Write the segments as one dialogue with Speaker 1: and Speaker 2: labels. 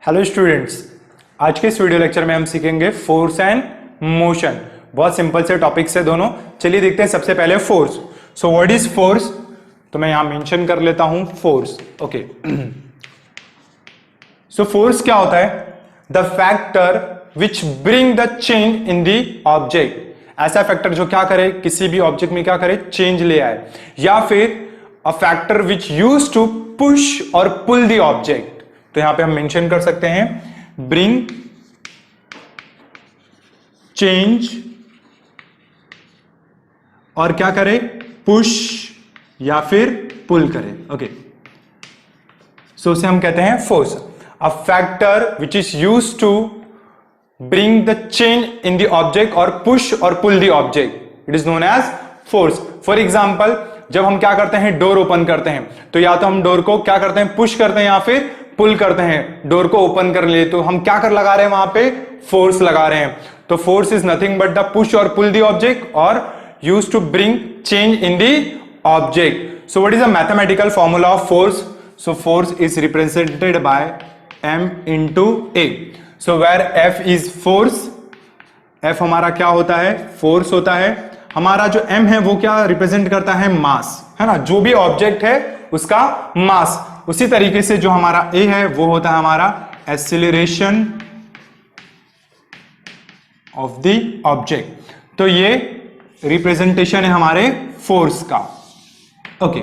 Speaker 1: Hello students, आज के इस वीडियो लेक्चर में हम सीखेंगे फोर्स एंड मोशन। बहुत सिंपल से टॉपिक्स है दोनों। चलिए देखते हैं सबसे पहले force. So what is force? तो मैं यहां मेंशन कर लेता हूं फोर्स। ओके, सो फोर्स क्या होता है? The factor which bring the change in the object. ऐसा फैक्टर जो क्या करे, किसी भी ऑब्जेक्ट में क्या करे, चेंज ले आए। या फिर a factor which use to push और पुल द ऑब्जेक्ट। तो यहां पे हम मेंशन कर सकते हैं ब्रिंग चेंज और क्या करे, पुश या फिर पुल करे। ओके, सो उसे हम कहते हैं force. A factor which is use to bring the change in the object और पुश और pull the object, it is known as force. For example, जब हम क्या करते हैं, डोर ओपन करते हैं, तो या तो हम डोर को क्या करते हैं, पुश करते हैं या फिर पुल करते हैं। डोर को ओपन कर लिए तो हम क्या कर लगा रहे हैं, वहां पे फोर्स लगा रहे हैं। तो force is nothing but the push और पुल द ऑब्जेक्ट और use to bring change in the object. So what is the mathematical formula of force? So force is represented by m into a। So where f is force, f हमारा क्या होता है, force होता है। हमारा जो m है वो क्या रिप्रेजेंट करता है, मास, है ना, जो भी ऑब्जेक्ट है उसका मास। उसी तरीके से जो हमारा a है वो होता है हमारा एक्सीलरेशन ऑफ द ऑब्जेक्ट। तो ये रिप्रेजेंटेशन है हमारे फोर्स का। ओके,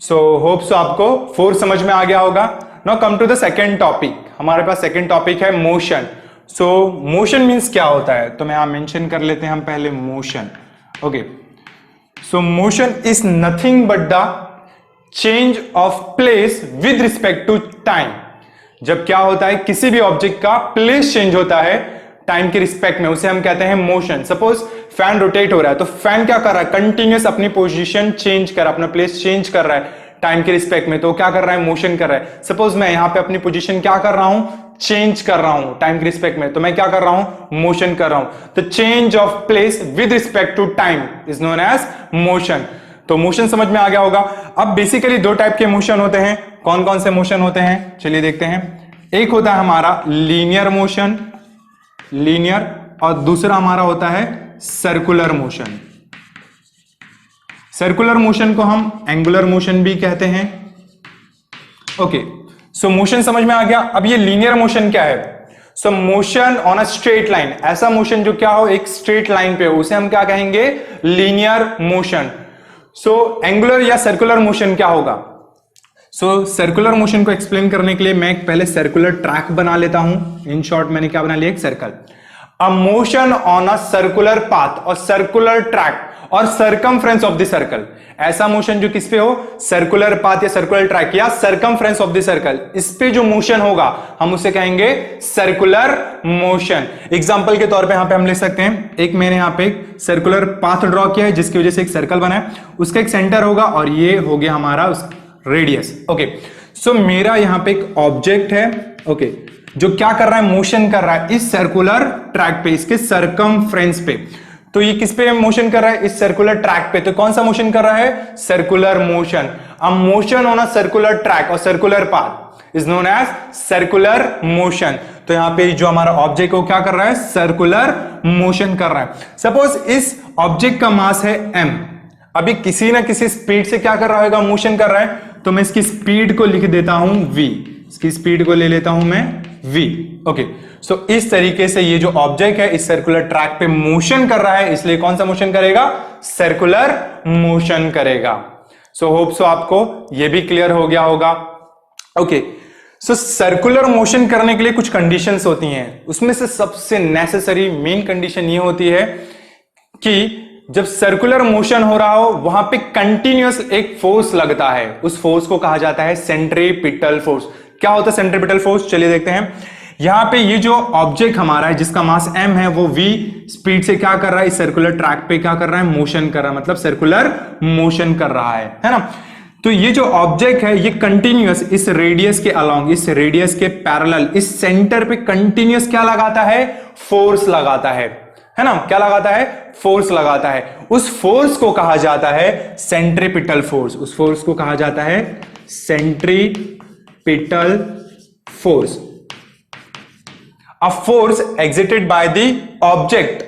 Speaker 1: सो होप सो आपको फोर्स समझ में आ गया होगा। Now come to the second topic. हमारे पास सेकेंड टॉपिक है मोशन। सो मोशन मीन्स क्या होता है, तो मैं यहां मेंशन कर लेते हैं हम पहले motion. Okay, so motion is nothing but the change of place with respect to time. जब क्या होता है, किसी भी ऑब्जेक्ट का प्लेस चेंज होता है टाइम के रिस्पेक्ट में, उसे हम कहते हैं मोशन। सपोज फैन रोटेट हो रहा है, तो फैन क्या कर रहा है, कंटिन्यूअस अपनी पोजीशन चेंज कर रहा है, अपना प्लेस चेंज कर रहा है टाइम के रिस्पेक्ट में, तो क्या कर रहा है, मोशन कर रहा है। सपोज मैं यहां पे अपनी पोजीशन क्या कर रहा हूं, चेंज कर रहा हूं टाइम के रिस्पेक्ट में, तो मैं क्या कर रहा हूं, मोशन कर रहा हूं। तो change of place with respect to time is known as motion. तो मोशन समझ में आ गया होगा। अब बेसिकली दो टाइप के मोशन होते हैं। कौन कौन से मोशन होते हैं, चलिए देखते हैं। एक होता है हमारा लीनियर मोशन, लीनियर, और दूसरा हमारा होता है सर्कुलर मोशन। सर्कुलर मोशन को हम एंगुलर मोशन भी कहते हैं। ओके, सो मोशन समझ में आ गया। अब ये लीनियर मोशन क्या है? सो motion on a straight line, ऐसा मोशन जो क्या हो, एक स्ट्रेट लाइन पे हो, उसे हम क्या कहेंगे, लीनियर मोशन। सो एंगुलर या सर्कुलर मोशन क्या होगा? सो सर्कुलर मोशन को एक्सप्लेन करने के लिए मैं एक पहले सर्कुलर ट्रैक बना लेता हूं। इन शॉर्ट मैंने क्या बना लिया, एक circle. A motion on a circular path और सर्कुलर ट्रैक और सरकमफ्रेंस ऑफ द सर्कल। ऐसा मोशन जो किस पे हो, सर्कुलर पाथ या सर्कुलर ट्रैक या सरकमफ्रेंस ऑफ द सर्कल, इस पे जो मोशन होगा हम उसे कहेंगे सर्कुलर मोशन। एग्जांपल के तौर पे यहां पे हम ले सकते हैं, एक मैंने यहां पे एक सर्कुलर पाथ ड्रॉ किया है जिसकी वजह से एक सर्कल बना है, उसका एक सेंटर होगा और ये हो गया हमारा रेडियस। ओके, सो मेरा यहां पे एक ऑब्जेक्ट है, ओके, जो क्या कर रहा है, मोशन कर रहा है इस सर्कुलर ट्रैक पे, इसके सरकमफ्रेंस पे। तो ये किस पे मोशन कर रहा है, इस सर्कुलर ट्रैक पे। तो कौन सा मोशन कर रहा है, circular motion. A motion on a circular track और circular path is known as circular motion. तो यहां पे जो हमारा ऑब्जेक्ट को क्या कर रहा है, सर्कुलर मोशन कर रहा है। सपोज इस ऑब्जेक्ट का मास है m, अभी किसी ना किसी स्पीड से क्या कर रहा होगा, मोशन कर रहा है, तो मैं इसकी स्पीड को लिख देता हूं v, इसकी स्पीड को ले लेता हूं मैं v। ओके, सो इस तरीके से ये जो ऑब्जेक्ट है इस सर्कुलर ट्रैक पे मोशन कर रहा है, इसलिए कौन सा मोशन करेगा, सर्कुलर मोशन करेगा। सो होप सो आपको ये भी क्लियर हो गया होगा। ओके, सो सर्कुलर मोशन करने के लिए कुछ कंडीशंस होती हैं, उसमें से सबसे नेसेसरी मेन कंडीशन ये होती है कि जब सर्कुलर मोशन हो रहा हो वहां पे कंटिन्यूअस एक फोर्स लगता है, उस फोर्स को कहा जाता है सेंट्रीपिटल फोर्स। क्या होता है सेंट्रीपिटल फोर्स, चलिए देखते हैं। यहां पे ये जो ऑब्जेक्ट हमारा है जिसका मास m है, वो v स्पीड से क्या कर रहा है, इस सर्कुलर ट्रैक पे क्या कर रहा है, मोशन कर रहा है, मतलब सर्कुलर मोशन कर रहा है ना। तो ये जो ऑब्जेक्ट है ये कंटिन्यूअस इस रेडियस के अलोंग, इस रेडियस के पैरेलल, इस सेंटर पे कंटिन्यूअस क्या लगाता है, फोर्स लगाता है ना, क्या लगाता है, फोर्स लगाता है। उस फोर्स को कहा जाता है सेंट्रीपिटल फोर्स, उस फोर्स को कहा जाता है centripetal force. A force exerted by the object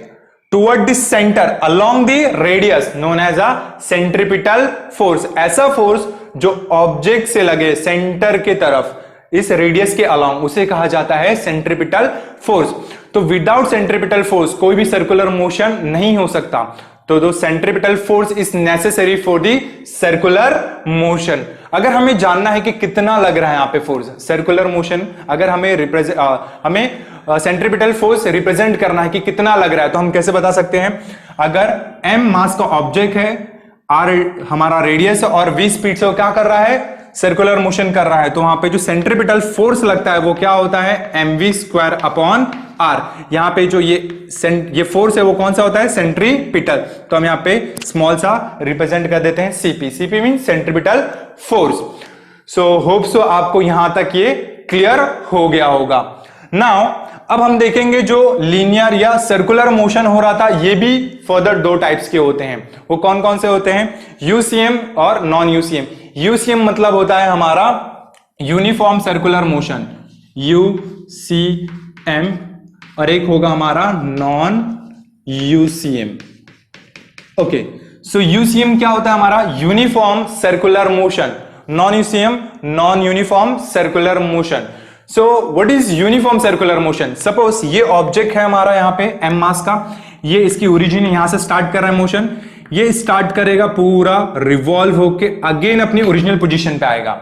Speaker 1: toward the centre along the radius known as a centripetal force. ऐसा फोर्स जो ऑब्जेक्ट से लगे सेंटर के तरफ इस रेडियस के अलोंग, उसे कहा जाता है सेंट्रिपिटल फोर्स। तो विदाउट सेंट्रिपिटल फोर्स कोई भी सर्कुलर मोशन नहीं हो सकता। तो दो centripetal force is necessary for the circular motion. अगर हमें जानना है कि कितना लग रहा है यहां पे फोर्स सर्कुलर मोशन, अगर हमें सेंट्रिपिटल फोर्स रिप्रेजेंट करना है कि कितना लग रहा है, तो हम कैसे बता सकते हैं? अगर m मास का ऑब्जेक्ट है, r हमारा रेडियस है और v स्पीड से वो क्या कर रहा है? सर्कुलर मोशन कर रहा है, तो वहां पे जो सेंट्रिपिटल फोर्स लगता है वो क्या होता है? mv² upon r। यहां पे जो ये फोर्स है वो कौन सा होता है? सेंट्रीपिटल। तो हम यहां पे स्मॉल सा रिप्रेजेंट कर देते हैं cp। cp mean centripetal force. So hope so आपको यहां तक ये क्लियर हो गया होगा। नाउ अब हम देखेंगे जो लीनियर या सर्कुलर मोशन हो रहा था, ये भी फर्दर दो टाइप्स के होते हैं। वो कौन कौन से होते हैं? यूसीएम और नॉन यूसीएम। यूसीएम मतलब होता है हमारा यूनिफॉर्म सर्कुलर मोशन, यूसीएम, और एक होगा हमारा नॉन यूसीएम। ओके, सो यूसीएम क्या होता है? हमारा uniform circular motion. Non UCM non uniform circular motion. So what is uniform circular motion? Suppose ये ऑब्जेक्ट है हमारा यहाँ पे m मास का, ये इसकी ओरिजिन यहां से स्टार्ट कर रहा है मोशन, ये स्टार्ट करेगा पूरा रिवॉल्व होके अगेन अपनी ओरिजिनल पोजीशन पे आएगा।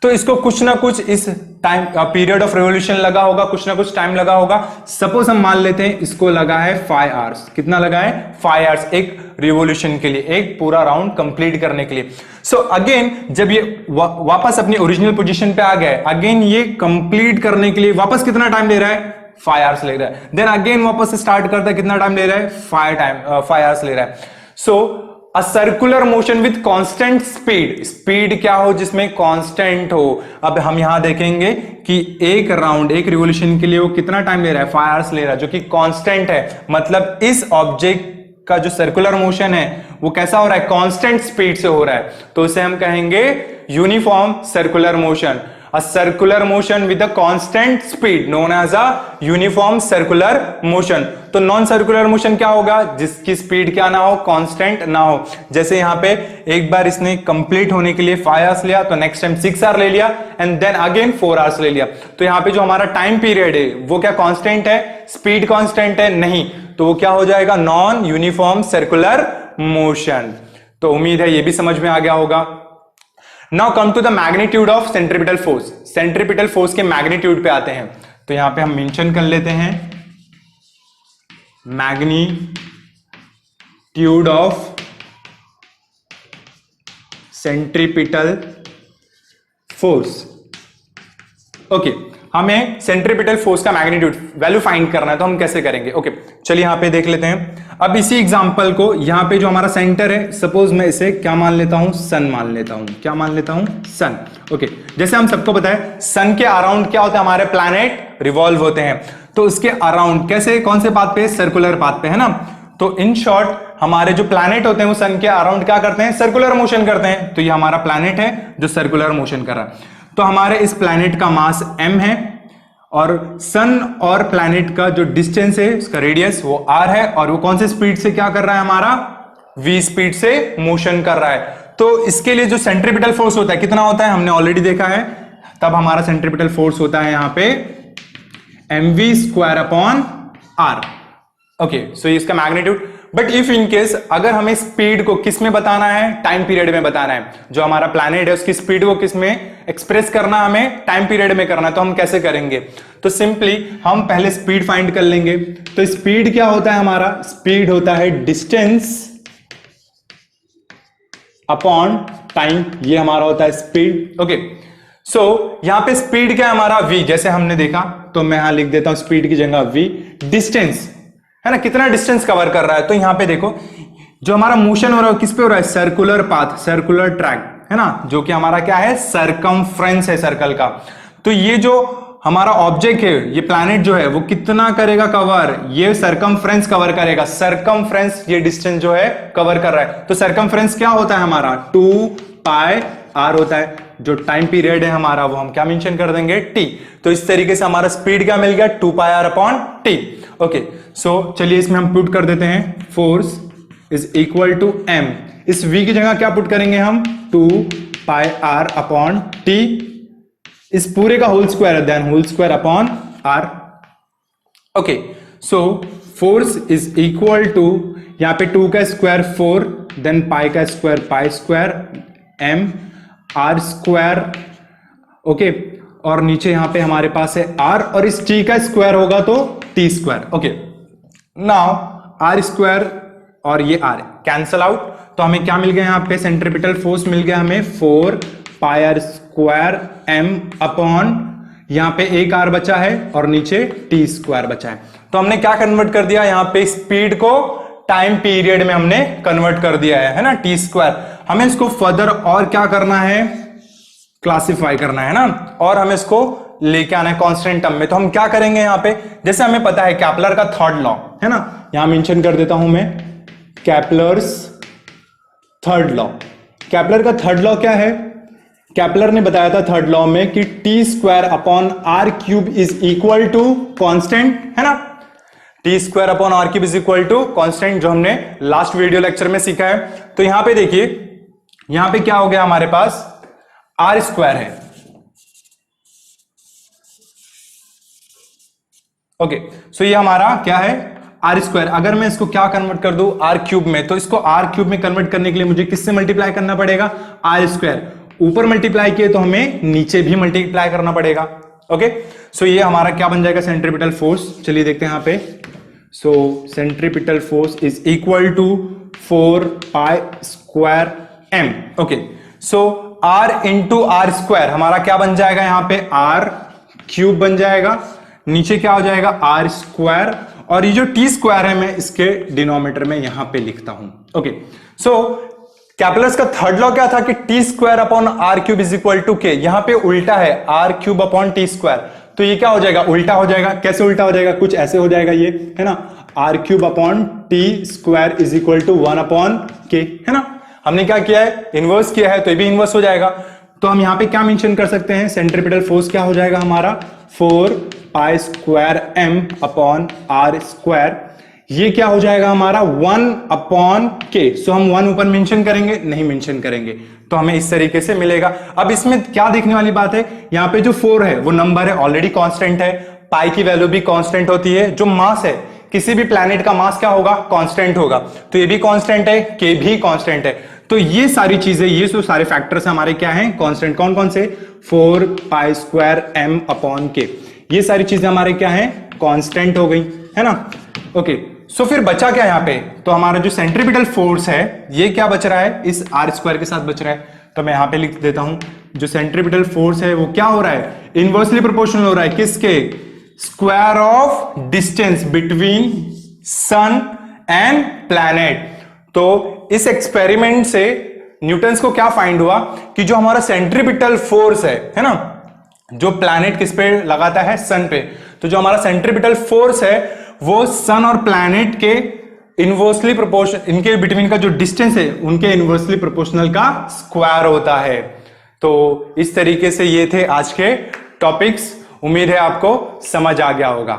Speaker 1: तो इसको कुछ ना कुछ इस टाइम पीरियड ऑफ रिवोल्यूशन लगा होगा, कुछ ना कुछ टाइम लगा होगा। सपोज हम मान लेते हैं इसको लगा है 5 आवर्स। कितना लगा है? 5 आवर्स एक रिवोल्यूशन के लिए, एक पूरा राउंड कंप्लीट करने के लिए। सो अगेन जब ये वापस अपनी ओरिजिनल पोजीशन पे आ गया, अगेन ये कंप्लीट करने के लिए वापस कितना टाइम ले रहा है? 5 आवर्स ले रहा है। देन अगेन वापस स्टार्ट करता है, कितना टाइम ले रहा है? 5 आवर्स ले रहा है। So a circular motion with constant speed, speed क्या हो? जिसमें कांस्टेंट हो। अब हम यहां देखेंगे कि एक राउंड, एक रिवोल्यूशन के लिए वो कितना टाइम ले रहा है? 5 आवर्स ले रहा है, जो कि कांस्टेंट है। मतलब इस ऑब्जेक्ट का जो सर्कुलर मोशन है वो कैसा हो रहा है? कांस्टेंट स्पीड से हो रहा है। तो इसे हम कहेंगे uniform circular motion. A circular motion with a constant speed known as a uniform circular motion। तो नॉन सर्कुलर मोशन क्या होगा? जिसकी स्पीड क्या ना हो? कांस्टेंट ना हो। जैसे यहां पे एक बार इसने कंप्लीट होने के लिए 5 आवर्स लिया, तो नेक्स्ट टाइम 6 आवर ले लिया एंड देन अगेन 4 आवर्स ले लिया। तो यहां पे जो हमारा टाइम पीरियड है वो क्या कांस्टेंट है? स्पीड कांस्टेंट है? नहीं। तो वो क्या हो जाएगा? Non uniform circular motion. तो उम्मीद है ये भी समझ में आ गया होगा। Now come to the magnitude of centripetal force. Centripetal force के मैग्नीट्यूड पे आते हैं। तो यहां पे हम मेंशन कर लेते हैं magnitude of centripetal force. Okay, हमें सेंट्रिपिटल फोर्स का मैग्नीट्यूड वैल्यू फाइंड करना है, तो हम कैसे करेंगे? ओके, चलिए यहां पे देख लेते हैं। अब इसी एग्जांपल को यहां पे जो हमारा सेंटर है, सपोज मैं इसे क्या मान लेता हूं? सन मान लेता हूं। क्या मान लेता हूं? सन। ओके, जैसे हम सबको पता है सन के अराउंड क्या होता है? हमारे प्लैनेट रिवॉल्व होते हैं। तो उसके अराउंड कैसे, कौन से पाथ पे? सर्कुलर पाथ पे, है ना। तो इन शॉर्ट हमारे जो प्लैनेट होते हैं वो सन के अराउंड क्या करते हैं? सर्कुलर मोशन करते हैं। तो ये हमारा प्लैनेट है जो सर्कुलर मोशन कर रहा है। तो हमारे इस प्लैनेट का मास m है और सन और प्लैनेट का जो डिस्टेंस है, उसका रेडियस वो r है, और वो कौन से स्पीड से क्या कर रहा है? हमारा v स्पीड से मोशन कर रहा है। तो इसके लिए जो सेंट्रिपिटल फोर्स होता है कितना होता है? हमने ऑलरेडी देखा है। तब हमारा सेंट्रिपिटल फोर्स होता है यहां पे mv² अपॉन r। ओके, सो इसका magnitude. But if in case अगर हमें स्पीड को किस में बताना है? टाइम पीरियड में बताना है। जो हमारा प्लैनेट है उसकी स्पीड को किस में एक्सप्रेस करना? हमें टाइम पीरियड में करना है। तो हम कैसे करेंगे? तो सिंपली हम पहले स्पीड फाइंड कर लेंगे। तो स्पीड क्या होता है हमारा? स्पीड होता है डिस्टेंस अपॉन टाइम। ये हमारा होता है स्पीड। ओके, सो यहां पे स्पीड क्या है हमारा? v। जैसे हमने देखा, तो मैं यहां लिख देता हूं स्पीड की जगह v। डिस्टेंस है ना, कितना डिस्टेंस कवर कर रहा है? तो यहां पे देखो जो हमारा मोशन हो रहा है किस पे हो रहा है? सर्कुलर पाथ, सर्कुलर ट्रैक, है ना, जो कि हमारा क्या है? सरकमफ्रेंस है सर्कल का। तो ये जो हमारा ऑब्जेक्ट है, ये प्लैनेट जो है वो कितना करेगा कवर? ये सरकमफ्रेंस कवर करेगा। सरकमफ्रेंस ये डिस्टेंस जो है कवर कर रहा है। तो सरकमफ्रेंस क्या होता है हमारा? 2 पाई r होता है। जो टाइम पीरियड है हमारा वो हम क्या मेंशन कर देंगे, t। तो इस तरीके से हमारा स्पीड क्या मिल गया, 2πr/t। ओके, सो चलिए इसमें हम पुट कर देते हैं, force is equal to m। इस v की जगह क्या पुट करेंगे हम, 2πr/t, इस पूरे का whole square, then whole square upon r। Okay, so force is equal to, यहां पे 2 का स्क्वायर 4, देन पाई का square pi square m r square. Okay, और नीचे यहां पे हमारे पास है r, और इस t का स्क्वायर होगा तो t square. Okay, now r square और ये r कैंसल आउट, तो हमें क्या मिल गया यहाँ पे, सेंट्रीपिटल फोर्स मिल गया हमें 4πr स्क्वायर m अपॉन, यहां पे एक r बचा है और नीचे t स्क्वायर बचा है। तो हमने क्या कन्वर्ट कर दिया, यहां पे स्पीड को टाइम पीरियड में हमने कन्वर्ट कर दिया है ना, t स्क्वायर। हमें इसको फर्दर और क्या करना है, क्लासिफाई करना है ना, और हमें इसको लेके आना है कांस्टेंट टर्म में। तो हम क्या करेंगे यहाँ पे, जैसे हमें पता है केपलर का थर्ड लॉ है ना, यहां मेंशन कर देता हूं मैं, केपलर्स थर्ड लॉ। केपलर का थर्ड लॉ क्या है, केपलर ने बताया था थर्ड लॉ में कि T square upon R cube is equal to constant, है ना, T square upon R cube is equal to constant, जो हमने लास्ट वीडियो लेक्चर में सीखा है। तो यहां पे देखिए, यहां पे क्या हो गया, हमारे पास आर स्क्वायर है। ओके, सो ये हमारा क्या है, आर स्क्वायर। अगर मैं इसको क्या कन्वर्ट कर दूं आर क्यूब में, तो इसको आर क्यूब में कन्वर्ट करने के लिए मुझे किससे मल्टीप्लाई करना पड़ेगा, आर स्क्वायर। ऊपर मल्टीप्लाई किए तो हमें नीचे भी मल्टीप्लाई करना पड़ेगा। ओके, सो ये हमारा क्या बन जाएगा, सेंट्रीपिटल फोर्स। चलिए देखते हैं यहां पे, so centripetal force is equal to 4π square m। Okay, so r into R square हमारा क्या बन जाएगा, यहां पे r क्यूब बन जाएगा, नीचे क्या हो जाएगा आर स्क्वायर, और ये जो टी स्क्वायर है मैं इसके डिनोमिनेटर में यहां पे लिखता हूं। ओके, सो कैपलर्स का थर्ड लॉ क्या था कि T square upon R cube is equal to K, यहां पे उल्टा है R cube upon T square, तो ये क्या हो जाएगा, उल्टा हो जाएगा। कैसे उल्टा हो जाएगा, कुछ ऐसे हो जाएगा ये, है ना, R cube upon T square is equal to 1 upon K, है ना। हमने क्या किया है, इनवर्स किया है, तो ये भी इनवर्स हो जाएगा। तो हम यहां पे क्या मेंशन कर सकते हैं, सेंट्रीपिटल फोर्स क्या हो जाएगा हमारा, 4π square m upon R square, ये क्या हो जाएगा हमारा 1 अपॉन के। सो हम 1 ऊपर मेंशन करेंगे, नहीं मेंशन करेंगे, तो हमें इस तरीके से मिलेगा। अब इसमें क्या देखने वाली बात है, यहां पे जो 4 है वो नंबर है, ऑलरेडी कांस्टेंट है, पाई की वैल्यू भी कांस्टेंट होती है, जो मास है किसी भी प्लैनेट का मास क्या होगा, कांस्टेंट होगा, तो ये भी कांस्टेंट है, के भी कांस्टेंट है। तो ये सारी चीजें, ये जो सारे फैक्टर्स हमारे क्या हैं, कांस्टेंट। कौन कौन से, 4π स्क्वायर m अपॉन के, ये सारी चीजें हमारे क्या हैं, कांस्टेंट हो गई, है ना। ओके, सो फिर बचा क्या यहाँ पे, तो हमारा जो सेंट्रीपिटल फोर्स है ये क्या बच रहा है, इस आर स्क्वायर के साथ बच रहा है। तो मैं यहां पे लिख देता हूं, जो सेंट्रीपिटल फोर्स है वो क्या हो रहा है, इनवर्सली प्रोपोर्शनल हो रहा है, किसके, square of distance between sun and planet. तो इस एक्सपेरिमेंट से न्यूटन्स को क्या फाइंड हुआ कि जो हमारा सेंट्रीपिटल फोर्स है ना, जो प्लैनेट किस पे लगाता है, सन पे, तो जो हमारा सेंट्रीपिटल फोर्स है वो सन और प्लैनेट के इनवर्सली प्रोपोर्शनल, इनके बिटवीन का जो डिस्टेंस है उनके इनवर्सली प्रोपोर्शनल का स्क्वायर होता है। तो इस तरीके से ये थे आज के टॉपिक्स, उम्मीद है आपको समझ आ गया होगा।